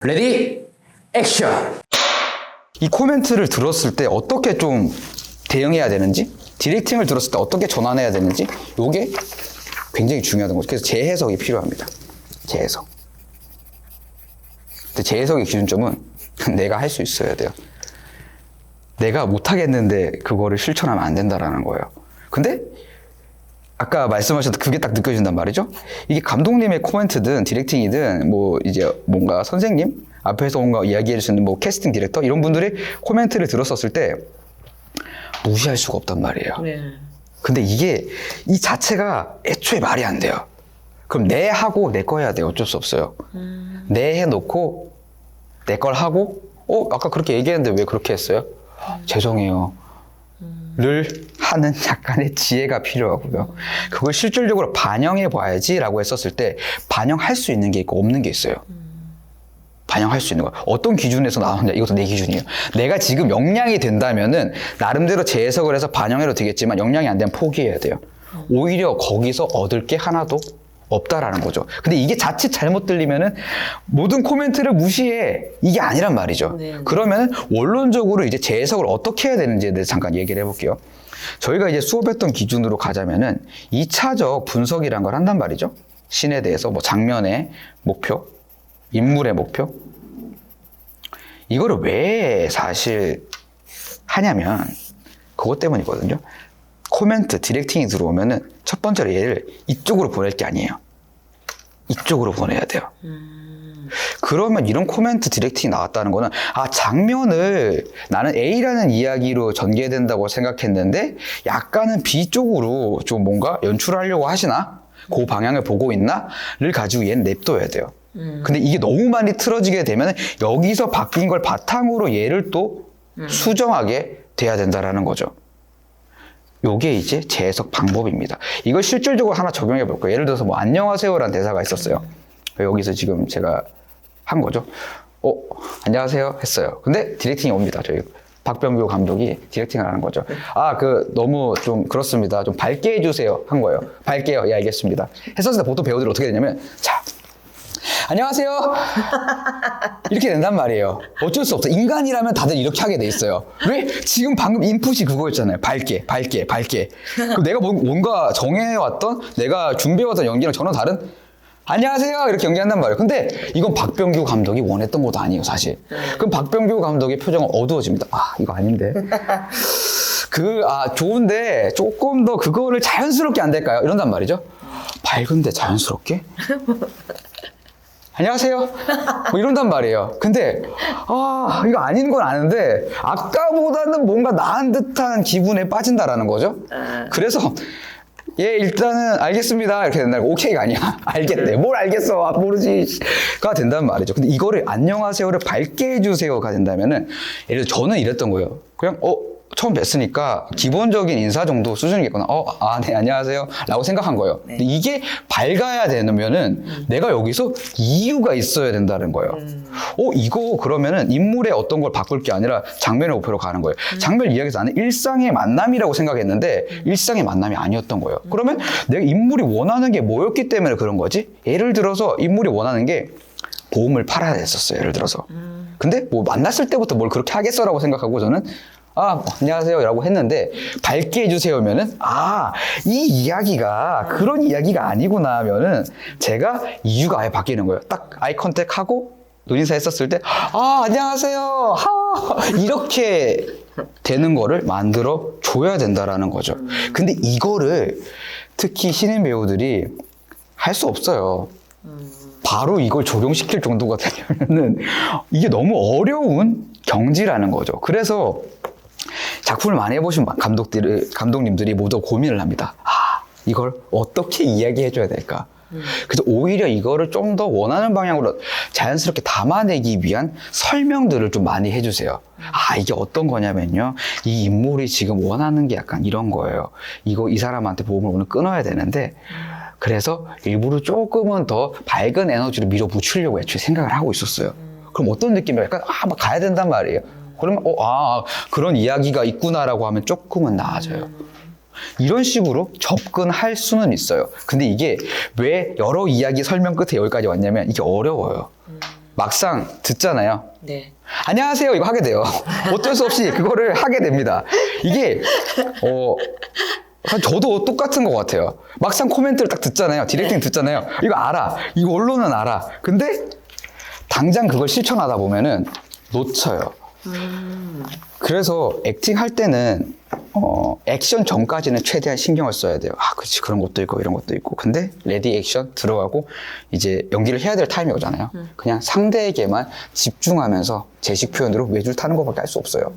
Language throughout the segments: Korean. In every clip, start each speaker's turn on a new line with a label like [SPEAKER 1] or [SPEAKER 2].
[SPEAKER 1] 레디 액션!
[SPEAKER 2] 이 코멘트를 들었을 때 어떻게 좀 대응해야 되는지, 디렉팅을 들었을 때 어떻게 전환해야 되는지, 이게 굉장히 중요한 거죠. 그래서 재해석이 필요합니다. 재해석. 근데 재해석의 기준점은 내가 할 수 있어야 돼요. 내가 못하겠는데 그거를 실천하면 안 된다라는 거예요. 근데 아까 말씀하셨던 그게 딱 느껴진단 말이죠. 이게 감독님의 코멘트든 디렉팅이든 뭐 이제 뭔가 선생님 앞에서 뭔가 이야기해 주시는 뭐 캐스팅 디렉터 이런 분들의 코멘트를 들었었을 때 무시할 수가 없단 말이에요.
[SPEAKER 3] 네.
[SPEAKER 2] 근데 이게 이 자체가 애초에 말이 안 돼요. 그럼 내 하고 내 거 해야 돼요. 어쩔 수 없어요. 내 해놓고 내 걸 하고 아까 그렇게 얘기했는데 왜 그렇게 했어요? 죄송해요. 를 하는 약간의 지혜가 필요하고요. 그걸 실질적으로 반영해 봐야지 라고 했었을 때 반영할 수 있는 게 있고 없는 게 있어요. 반영할 수 있는 거. 어떤 기준에서 나오느냐. 이것도 내 기준이에요. 내가 지금 역량이 된다면은 나름대로 재해석을 해서 반영해도 되겠지만 역량이 안 되면 포기해야 돼요. 오히려 거기서 얻을 게 하나도 없다라는 거죠. 근데 이게 자칫 잘못 들리면은 모든 코멘트를 무시해. 이게 아니란 말이죠.
[SPEAKER 3] 네.
[SPEAKER 2] 그러면은 원론적으로 이제 재해석을 어떻게 해야 되는지에 대해서 잠깐 얘기를 해볼게요. 저희가 이제 수업했던 기준으로 가자면은 2차적 분석이란 걸 한단 말이죠. 신에 대해서 뭐 장면의 목표, 인물의 목표. 이거를 왜 사실 하냐면 그것 때문이거든요. 코멘트, 디렉팅이 들어오면은 첫 번째로 얘를 이쪽으로 보낼 게 아니에요. 이쪽으로 보내야 돼요. 그러면 이런 코멘트, 디렉팅이 나왔다는 거는 장면을 나는 A라는 이야기로 전개된다고 생각했는데 약간은 B 쪽으로 좀 뭔가 연출하려고 하시나? 그 방향을 보고 있나?를 가지고 얘는 냅둬야 돼요. 근데 이게 너무 많이 틀어지게 되면 여기서 바뀐 걸 바탕으로 얘를 또 수정하게 돼야 된다라는 거죠. 요게 이제 재해석 방법입니다. 이걸 실질적으로 하나 적용해 볼 거예요. 예를 들어서 뭐 안녕하세요라는 대사가 있었어요. 여기서 지금 제가 한 거죠. 안녕하세요 했어요. 근데 디렉팅이 옵니다. 저희 박병규 감독이 디렉팅을 하는 거죠. 너무 좀 그렇습니다. 좀 밝게 해주세요 한 거예요. 밝게요. 예, 알겠습니다. 했었을 때 보통 배우들이 어떻게 되냐면 안녕하세요. 이렇게 된단 말이에요. 어쩔 수 없어. 인간이라면 다들 이렇게 하게 돼 있어요. 왜? 지금 방금 인풋이 그거였잖아요. 밝게. 그럼 내가 뭔가 정해왔던, 내가 준비해왔던 연기랑 전혀 다른 안녕하세요. 이렇게 연기한단 말이에요. 근데 이건 박병규 감독이 원했던 것도 아니에요, 사실. 그럼 박병규 감독의 표정은 어두워집니다. 이거 아닌데. 좋은데 조금 더 그거를 자연스럽게 안 될까요? 이런단 말이죠. 밝은데 자연스럽게? 안녕하세요. 뭐 이런단 말이에요. 근데 이거 아닌 건 아는데 아까보다는 뭔가 나은 듯한 기분에 빠진다라는 거죠. 그래서 일단은 알겠습니다 이렇게 된다. 오케이가 아니야. 알겠대. 뭘 알겠어. 모르지가 된단 말이죠. 근데 이거를 안녕하세요를 밝게 해주세요가 된다면은 예를 들어 저는 이랬던 거예요. 그냥 처음 뵀으니까 기본적인 인사 정도 수준이겠구나. 네, 안녕하세요. 라고 생각한 거예요.
[SPEAKER 3] 네.
[SPEAKER 2] 근데 이게 밝아야 되면은 내가 여기서 이유가 있어야 된다는 거예요. 이거 그러면은 인물의 어떤 걸 바꿀 게 아니라 장면의 목표로 가는 거예요. 장면 이야기에서 나는 일상의 만남이라고 생각했는데 일상의 만남이 아니었던 거예요. 그러면 내가 인물이 원하는 게 뭐였기 때문에 그런 거지? 예를 들어서 인물이 원하는 게 보험을 팔아야 됐었어요. 예를 들어서. 근데 뭐 만났을 때부터 뭘 그렇게 하겠어라고 생각하고 저는 안녕하세요 라고 했는데 밝게 해주세요면은 이 이야기가 그런 이야기가 아니구나 하면은 제가 이유가 아예 바뀌는 거예요. 딱 아이 컨택하고 눈인사 했었을 때 안녕하세요 이렇게 되는 거를 만들어 줘야 된다라는 거죠. 근데 이거를 특히 신인 배우들이 할 수 없어요. 바로 이걸 적용시킬 정도가 되면은 이게 너무 어려운 경지라는 거죠. 그래서 작품을 많이 해보신 감독님들이 모두 고민을 합니다. 이걸 어떻게 이야기해줘야 될까? 그래서 오히려 이거를 좀 더 원하는 방향으로 자연스럽게 담아내기 위한 설명들을 좀 많이 해주세요. 이게 어떤 거냐면요. 이 인물이 지금 원하는 게 약간 이런 거예요. 이 사람한테 보험을 오늘 끊어야 되는데 그래서 일부러 조금은 더 밝은 에너지로 밀어붙이려고 애초에 생각을 하고 있었어요. 그럼 어떤 느낌이에요? 약간 막 가야 된단 말이에요. 그러면 그런 이야기가 있구나라고 하면 조금은 나아져요. 이런 식으로 접근할 수는 있어요. 근데 이게 왜 여러 이야기 설명 끝에 여기까지 왔냐면 이게 어려워요. 막상 듣잖아요.
[SPEAKER 3] 네.
[SPEAKER 2] 안녕하세요 이거 하게 돼요. 어쩔 수 없이 그거를 하게 됩니다. 이게 저도 똑같은 것 같아요. 막상 코멘트를 딱 듣잖아요. 디렉팅 듣잖아요. 이거 알아. 이거 언론은 알아. 근데 당장 그걸 실천하다 보면은 놓쳐요. 그래서 액팅 할 때는 액션 전까지는 최대한 신경을 써야 돼요. 아, 그렇지. 그런 것도 있고 이런 것도 있고. 근데 레디 액션 들어가고 이제 연기를 해야 될 타임이 오잖아요. 그냥 상대에게만 집중하면서 제식 표현으로 외줄 타는 것밖에 할 수 없어요.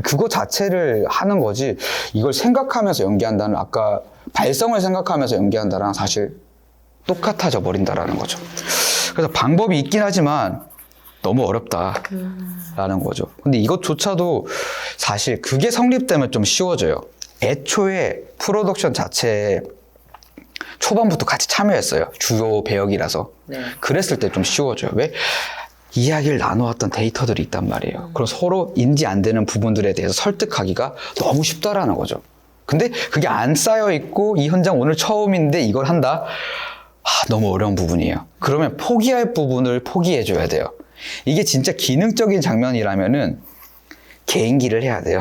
[SPEAKER 2] 그거 자체를 하는 거지 이걸 생각하면서 연기한다는 아까 발성을 생각하면서 연기한다랑 사실 똑같아져 버린다라는 거죠. 그래서 방법이 있긴 하지만 너무 어렵다라는 거죠. 근데 이것조차도 사실 그게 성립되면 좀 쉬워져요. 애초에 프로덕션 자체에 초반부터 같이 참여했어요. 주요 배역이라서.
[SPEAKER 3] 네.
[SPEAKER 2] 그랬을 때 좀 쉬워져요. 왜? 이야기를 나눠왔던 데이터들이 있단 말이에요. 그럼 서로 인지 안 되는 부분들에 대해서 설득하기가 너무 쉽다라는 거죠. 근데 그게 안 쌓여 있고 이 현장 오늘 처음인데 이걸 한다? 너무 어려운 부분이에요. 그러면 포기할 부분을 포기해줘야 돼요. 이게 진짜 기능적인 장면이라면은 개인기를 해야 돼요.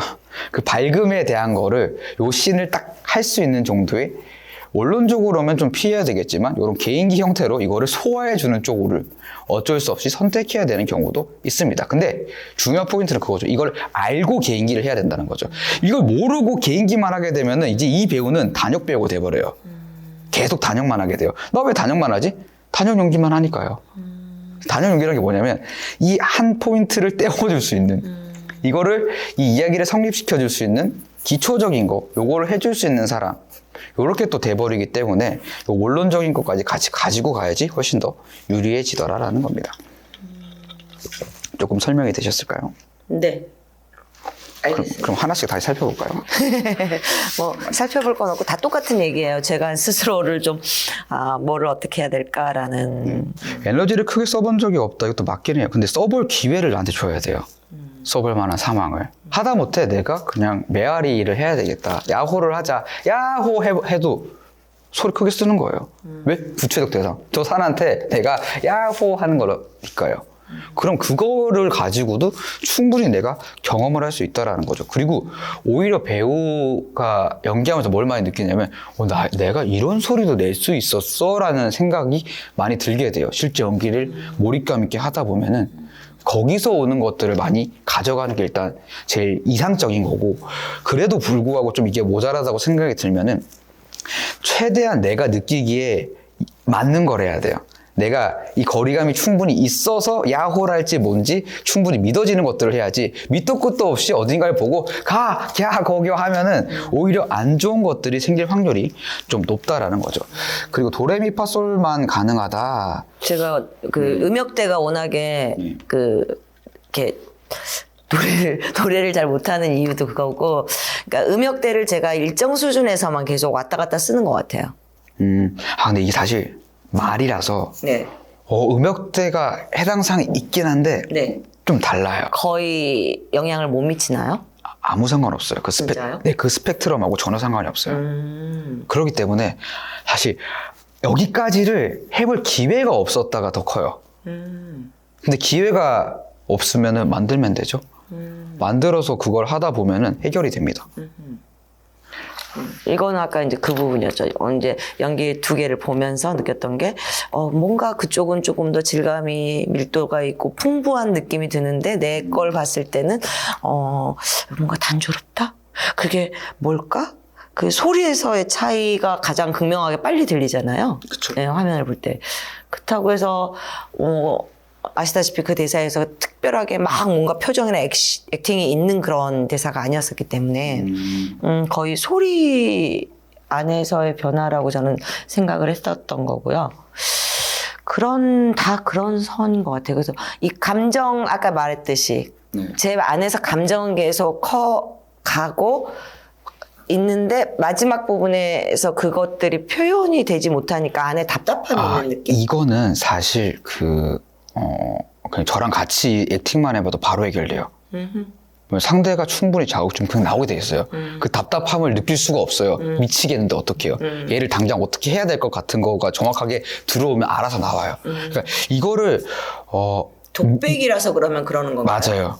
[SPEAKER 2] 그 밝음에 대한 거를 요 씬을 딱 할 수 있는 정도의 원론적으로면 좀 피해야 되겠지만 이런 개인기 형태로 이거를 소화해주는 쪽으로 어쩔 수 없이 선택해야 되는 경우도 있습니다. 근데 중요한 포인트는 그거죠. 이걸 알고 개인기를 해야 된다는 거죠. 이걸 모르고 개인기만 하게 되면은 이제 이 배우는 단역 배우가 돼버려요. 계속 단역만 하게 돼요. 나 왜 단역만 하지? 단역 연기만 하니까요. 단역 연기라는 게 뭐냐면 이 한 포인트를 떼어줄 수 있는 이거를 이 이야기를 성립시켜줄 수 있는 기초적인 거 요거를 해줄 수 있는 사람 요렇게 또 돼버리기 때문에 요 원론적인 것까지 같이 가지고 가야지 훨씬 더 유리해지더라라는 겁니다. 조금 설명이 되셨을까요?
[SPEAKER 3] 네. 알겠습니다.
[SPEAKER 2] 그럼 하나씩 다시 살펴볼까요?
[SPEAKER 3] 뭐 살펴볼 건 없고 다 똑같은 얘기예요. 제가 스스로를 좀 뭐를 어떻게 해야 될까라는
[SPEAKER 2] 에너지를 크게 써본 적이 없다. 이것도 맞긴 해요. 근데 써볼 기회를 나한테 줘야 돼요. 써볼 만한 상황을. 하다못해 내가 그냥 메아리를 해야 되겠다. 야호를 하자. 야호 해도 소리 크게 쓰는 거예요. 왜? 구체적 대상. 저 사람한테 내가 야호 하는 거니까요. 그럼 그거를 가지고도 충분히 내가 경험을 할 수 있다라는 거죠. 그리고 오히려 배우가 연기하면서 뭘 많이 느끼냐면 내가 이런 소리도 낼 수 있었어 라는 생각이 많이 들게 돼요. 실제 연기를 몰입감 있게 하다 보면은 거기서 오는 것들을 많이 가져가는 게 일단 제일 이상적인 거고, 그래도 불구하고 좀 이게 모자라다고 생각이 들면은 최대한 내가 느끼기에 맞는 걸 해야 돼요. 내가 이 거리감이 충분히 있어서 야호를 할지 뭔지 충분히 믿어지는 것들을 해야지 밑도 끝도 없이 어딘가를 보고 거기요 하면은 오히려 안 좋은 것들이 생길 확률이 좀 높다라는 거죠. 그리고 도레미파솔만 가능하다.
[SPEAKER 3] 제가 그 음역대가 워낙에 이렇게 노래를 잘 못하는 이유도 그거고, 그러니까 음역대를 제가 일정 수준에서만 계속 왔다 갔다 쓰는 것 같아요.
[SPEAKER 2] 근데 이게 사실 말이라서
[SPEAKER 3] 네.
[SPEAKER 2] 음역대가 해당 사항이 있긴 한데
[SPEAKER 3] 네.
[SPEAKER 2] 좀 달라요.
[SPEAKER 3] 거의 영향을 못 미치나요?
[SPEAKER 2] 아무 상관없어요.
[SPEAKER 3] 진짜요?
[SPEAKER 2] 네, 그 스펙트럼하고 전혀 상관이 없어요. 그렇기 때문에 사실 여기까지를 해볼 기회가 없었다가 더 커요. 근데 기회가 없으면은 만들면 되죠. 만들어서 그걸 하다 보면은 해결이 됩니다.
[SPEAKER 3] 이거는 아까 이제 그 부분이었죠. 이제 연기 두 개를 보면서 느꼈던 게, 뭔가 그쪽은 조금 더 질감이 밀도가 있고 풍부한 느낌이 드는데 내 걸 봤을 때는, 뭔가 단조롭다? 그게 뭘까? 그 소리에서의 차이가 가장 극명하게 빨리 들리잖아요.
[SPEAKER 2] 그쵸.
[SPEAKER 3] 네, 화면을 볼 때. 그렇다고 해서, 아시다시피 그 대사에서 특별하게 막 뭔가 표정이나 액팅이 있는 그런 대사가 아니었었기 때문에 거의 소리 안에서의 변화라고 저는 생각을 했었던 거고요. 다 그런 선인 것 같아요. 그래서 이 감정, 아까 말했듯이 제 안에서 감정은 계속 가고 있는데 마지막 부분에서 그것들이 표현이 되지 못하니까 안에 답답함이 있는 느낌?
[SPEAKER 2] 이거는 사실 그냥 저랑 같이 액팅만 해봐도 바로 해결돼요. 상대가 충분히 자극좀 그냥 나오게 돼 있어요. 그 답답함을 느낄 수가 없어요. 미치겠는데 어떡해요. 얘를 당장 어떻게 해야 될 것 같은 거가 정확하게 들어오면 알아서 나와요. 그러니까 이거를
[SPEAKER 3] 독백이라서 그러면 그러는 건가요?
[SPEAKER 2] 맞아요.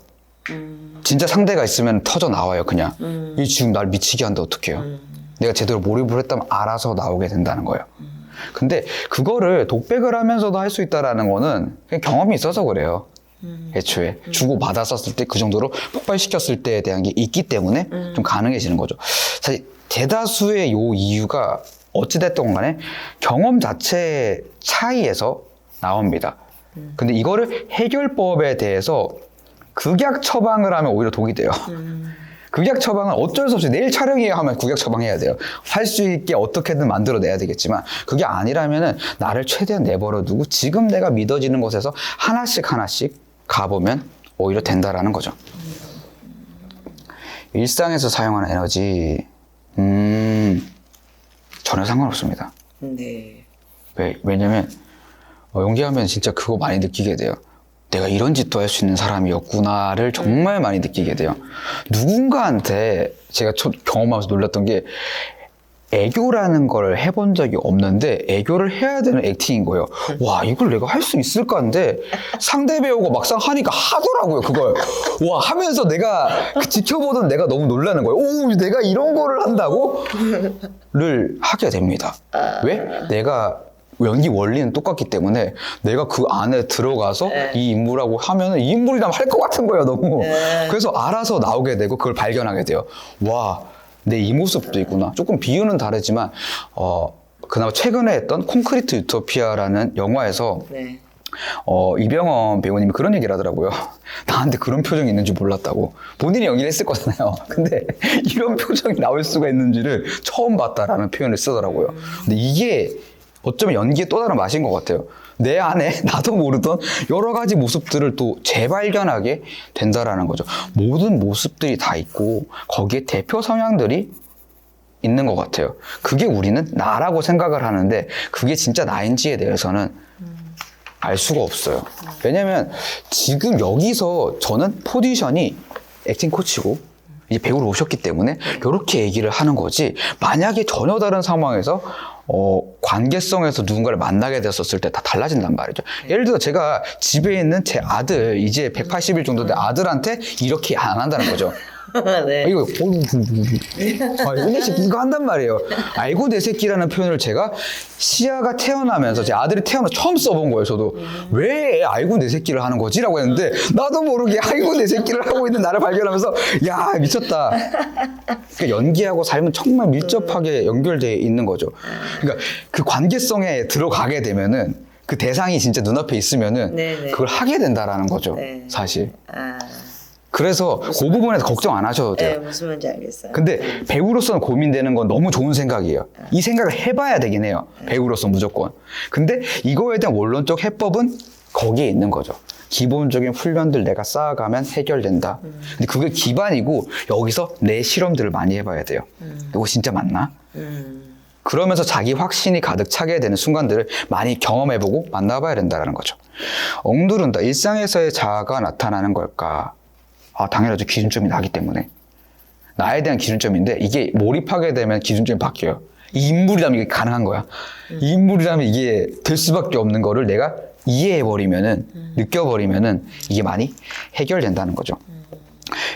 [SPEAKER 2] 진짜 상대가 있으면 터져 나와요, 그냥. 이 지금 날 미치게 한다, 어떡해요. 내가 제대로 몰입을 했다면 알아서 나오게 된다는 거예요. 근데 그거를 독백을 하면서도 할 수 있다라는 거는 그냥 경험이 있어서 그래요. 애초에 주고 받았었을 때 그 정도로 폭발시켰을 때에 대한 게 있기 때문에 좀 가능해지는 거죠. 사실 대다수의 요 이유가 어찌됐든 간에 경험 자체의 차이에서 나옵니다. 근데 이거를 해결법에 대해서 극약 처방을 하면 오히려 독이 돼요. 극약 처방은 어쩔 수 없이 내일 촬영해야 하면 극약 처방해야 돼요. 할 수 있게 어떻게든 만들어내야 되겠지만 그게 아니라면은 나를 최대한 내버려 두고 지금 내가 믿어지는 곳에서 하나씩 하나씩 가보면 오히려 된다라는 거죠. 일상에서 사용하는 에너지 전혀 상관없습니다.
[SPEAKER 3] 네.
[SPEAKER 2] 왜냐면 연기하면 진짜 그거 많이 느끼게 돼요. 내가 이런 짓도 할 수 있는 사람이었구나를 정말 많이 느끼게 돼요. 누군가한테 제가 경험하면서 놀랐던 게 애교라는 걸 해본 적이 없는데 애교를 해야 되는 액팅인 거예요. 와, 이걸 내가 할 수 있을까 한데 상대 배우가 막상 하니까 하더라고요, 그걸. 와, 하면서 내가 지켜보던 내가 너무 놀라는 거예요. 오, 내가 이런 거를 한다고? 를 하게 됩니다. 왜? 내가 연기 원리는 똑같기 때문에 내가 그 안에 들어가서 이 인물하고 하면은 이 인물이라면 할 것 같은 거예요, 너무. 그래서 알아서 나오게 되고 그걸 발견하게 돼요. 와, 내 이 모습도 있구나. 조금 비유는 다르지만 그나마 최근에 했던 콘크리트 유토피아라는 영화에서
[SPEAKER 3] 네.
[SPEAKER 2] 이병헌 배우님이 그런 얘기를 하더라고요. 나한테 그런 표정이 있는 줄 몰랐다고. 본인이 연기를 했을 거잖아요. 근데 이런 표정이 나올 수가 있는지를 처음 봤다라는 표현을 쓰더라고요. 근데 이게 어쩌면 연기의 또 다른 맛인 것 같아요. 내 안에 나도 모르던 여러 가지 모습들을 또 재발견하게 된다라는 거죠. 모든 모습들이 다 있고 거기에 대표 성향들이 있는 것 같아요. 그게 우리는 나라고 생각을 하는데 그게 진짜 나인지에 대해서는 알 수가 없어요. 왜냐면 지금 여기서 저는 포지션이 액팅 코치고 이제 배우로 오셨기 때문에 이렇게 얘기를 하는 거지, 만약에 전혀 다른 상황에서 관계성에서 누군가를 만나게 됐었을 때 다 달라진단 말이죠. 예를 들어 제가 집에 있는 제 아들, 이제 180일 정도 된 아들한테 이렇게 안 한다는 거죠.
[SPEAKER 3] 네.
[SPEAKER 2] 이거 내 새끼 이거 한단 말이에요. 알고 내 새끼라는 표현을 제가 시아가 태어나면서 제 아들이 태어나 처음 써본 거예요. 저도 왜 알고 내 새끼를 하는 거지라고 했는데 나도 모르게 알고 내 새끼를 하고 있는 나를 발견하면서 야, 미쳤다. 그러니까 연기하고 삶은 정말 밀접하게 연결되어 있는 거죠. 그러니까 그 관계성에 들어가게 되면은 그 대상이 진짜 눈앞에 있으면은
[SPEAKER 3] 네네.
[SPEAKER 2] 그걸 하게 된다라는 거죠.
[SPEAKER 3] 네.
[SPEAKER 2] 사실.
[SPEAKER 3] 아,
[SPEAKER 2] 그래서 그 부분에서 걱정 안 하셔도 돼요.
[SPEAKER 3] 네, 무슨 말인지 알겠어요.
[SPEAKER 2] 근데 배우로서는 고민되는 건 너무 좋은 생각이에요. 이 생각을 해봐야 되긴 해요. 배우로서 무조건. 근데 이거에 대한 원론적 해법은 거기에 있는 거죠. 기본적인 훈련들 내가 쌓아가면 해결된다. 근데 그게 기반이고 여기서 내 실험들을 많이 해봐야 돼요. 이거 진짜 맞나? 그러면서 자기 확신이 가득 차게 되는 순간들을 많이 경험해보고 만나봐야 된다는 거죠. 엉두른다. 일상에서의 자아가 나타나는 걸까? 당연하죠. 기준점이 나기 때문에. 나에 대한 기준점인데 이게 몰입하게 되면 기준점이 바뀌어요. 이 인물이라면 이게 가능한 거야. 이 인물이라면 이게 될 수밖에 없는 거를 내가 이해해버리면은, 느껴버리면은 이게 많이 해결된다는 거죠.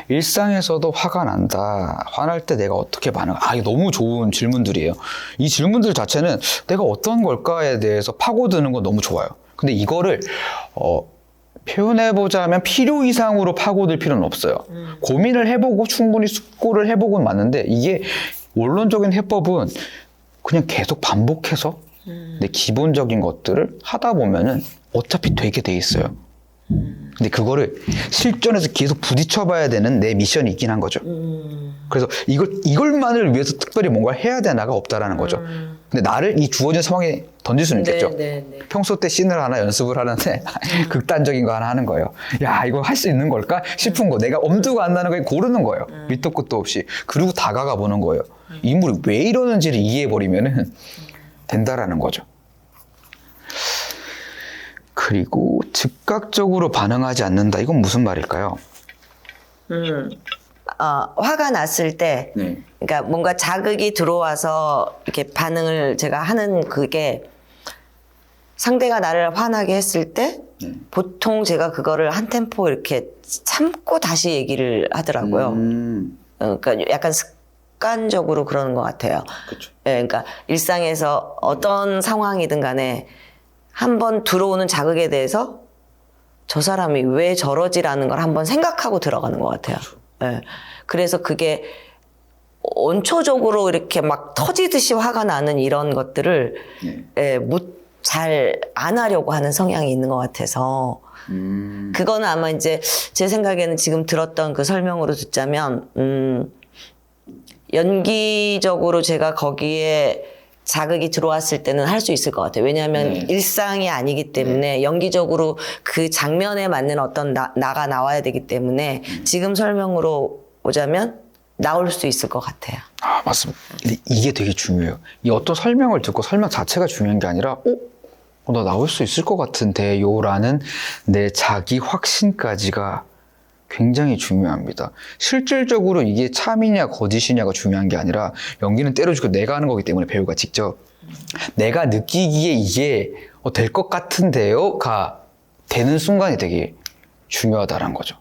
[SPEAKER 2] 일상에서도 화가 난다. 화날 때 내가 어떻게 반응? 이게 너무 좋은 질문들이에요. 이 질문들 자체는 내가 어떤 걸까에 대해서 파고드는 건 너무 좋아요. 근데 이거를 표현해보자면 필요 이상으로 파고들 필요는 없어요. 고민을 해보고 충분히 숙고를 해보고는 맞는데 이게 원론적인 해법은 그냥 계속 반복해서 내 기본적인 것들을 하다 보면은 어차피 되게 돼 있어요. 근데 그거를 실전에서 계속 부딪혀봐야 되는 내 미션이 있긴 한 거죠. 그래서 이걸만을 위해서 특별히 뭔가를 해야 되나가 없다라는 거죠. 근데 나를 이 주어진 상황에 던질 수는 있겠죠.
[SPEAKER 3] 네.
[SPEAKER 2] 평소 때 씬을 하나 연습을 하는데 극단적인 거 하나 하는 거예요. 야, 이거 할 수 있는 걸까 싶은 거, 내가 엄두가 안 나는 거 고르는 거예요. 밑도 끝도 없이. 그리고 다가가 보는 거예요. 인물이 왜 이러는지를 이해해버리면은 된다라는 거죠. 그리고 즉각적으로 반응하지 않는다. 이건 무슨 말일까요?
[SPEAKER 3] 화가 났을 때,
[SPEAKER 2] 네.
[SPEAKER 3] 그러니까 뭔가 자극이 들어와서 이렇게 반응을 제가 하는 그게 상대가 나를 화나게 했을 때 보통 제가 그거를 한 템포 이렇게 참고 다시 얘기를 하더라고요. 그러니까 약간 습관적으로 그러는 것 같아요.
[SPEAKER 2] 그렇죠.
[SPEAKER 3] 예, 그러니까 일상에서 어떤 상황이든 간에 한번 들어오는 자극에 대해서 저 사람이 왜 저러지라는 걸 한번 생각하고 들어가는 것 같아요. 예. 그래서 그게 원초적으로 이렇게 막 터지듯이 화가 나는 이런 것들을 예, 잘 안 하려고 하는 성향이 있는 것 같아서 그거는 아마 이제 제 생각에는 지금 들었던 그 설명으로 듣자면 연기적으로 제가 거기에 자극이 들어왔을 때는 할 수 있을 것 같아요. 왜냐하면 일상이 아니기 때문에 연기적으로 그 장면에 맞는 어떤 나가 나와야 되기 때문에 지금 설명으로 오자면 나올 수 있을 것 같아요.
[SPEAKER 2] 아, 맞습니다. 근데 이게 되게 중요해요. 이 어떤 설명을 듣고 설명 자체가 중요한 게 아니라 나 나올 수 있을 것 같은데요 라는 내 자기 확신까지가 굉장히 중요합니다. 실질적으로 이게 참이냐 거짓이냐가 중요한 게 아니라 연기는 때려주고 내가 하는 거기 때문에 배우가 직접 내가 느끼기에 이게 될 것 같은데요가 되는 순간이 되게 중요하다는 거죠.